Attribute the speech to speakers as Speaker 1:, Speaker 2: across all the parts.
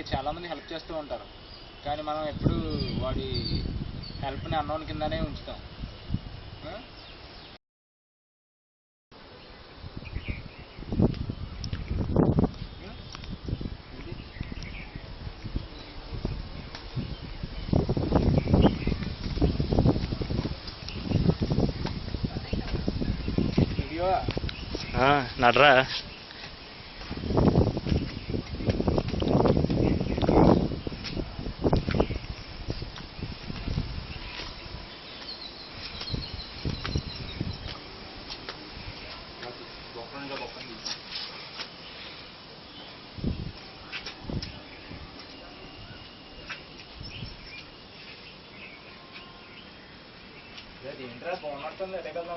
Speaker 1: వాడికి చాలామంది హెల్ప్ చేస్తూ ఉంటారు, కానీ మనం ఎప్పుడు వాడి హెల్ప్ని అన్నోన్ కిందనే ఉంచుతాం.
Speaker 2: నడరా
Speaker 1: ఏంట్రా బాగున్నట్టుంది, అదే కదా.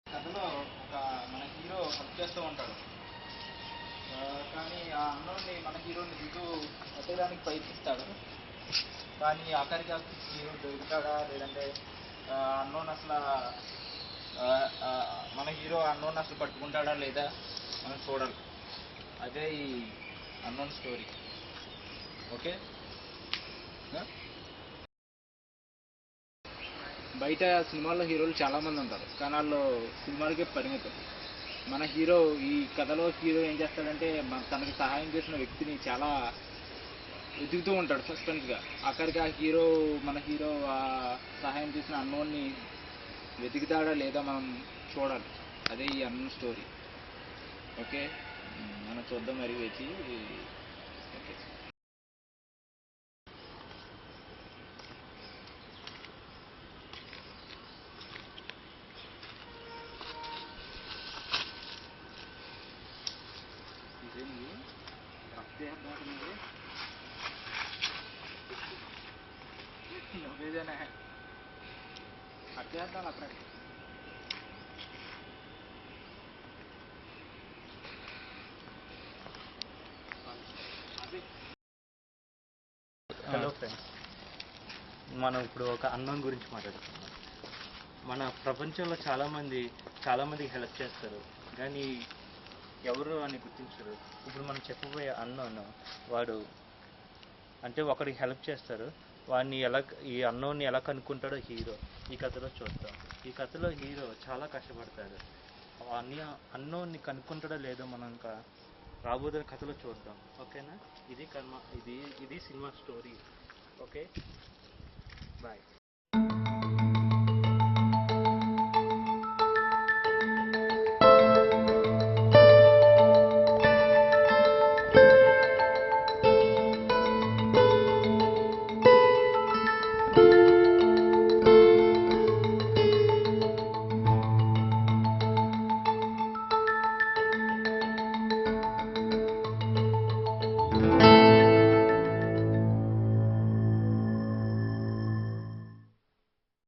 Speaker 1: కథలో ఒక మన హీరో హెల్ప్ చేస్తూ ఉంటాడు, కానీ ఆ అన్నోన్ని మన హీరోని దిగు కొట్టడానికి ప్రయత్నిస్తాడు. కానీ ఆఖరికి హీరో దొరుకుతాడా లేదంటే అన్నోన్ అసలు మన హీరో అన్నోన్ అసలు పట్టుకుంటాడా లేదా మనం చూడాలి. అదే ఈ అన్నోన్ స్టోరీ. ఓకే, బయట సినిమాల్లో హీరోలు చాలామంది ఉంటారు, కానీ వాళ్ళు సినిమాలకే పరిమితం. మన హీరో ఈ కథలో హీరో ఏం చేస్తాడంటే తనకి సహాయం చేసిన వ్యక్తిని చాలా వెతుకుతూ ఉంటాడు సస్పెన్స్గా. ఆఖరికి మన హీరో ఆ సహాయం చేసిన అన్నోన్ని వెతుకుతాడా లేదా మనం చూడాలి. అదే ఈ అన్నోన్ స్టోరీ. ఓకే, మనం చూద్దాం మరి వేచి. ఓకే, ఇదేంటి రక్తేద్దాం నువ్వేదేనా అర్థేద్దాం అక్కడ.
Speaker 2: హలో ఫ్రెండ్స్, మనం ఇప్పుడు ఒక అన్నోన్ గురించి మాట్లాడుతున్నాం. మన ప్రపంచంలో చాలామందికి హెల్ప్ చేస్తారు, కానీ ఎవరు అని గుర్తించరు. ఇప్పుడు మనం చెప్పబోయే అన్నోన్ వాడు అంటే ఒకరికి హెల్ప్ చేస్తారు, వాడిని ఈ అన్నోన్ని ఎలా కనుక్కుంటాడో హీరో ఈ కథలో చూద్దాం. ఈ కథలో హీరో చాలా కష్టపడతాడు. అన్నోన్ని కనుక్కుంటాడో లేదో మనం ఇంకా రాబోతున్న కథలో చూద్దాం. ఓకేనా, ఇది సినిమా స్టోరీ. Okay, bye.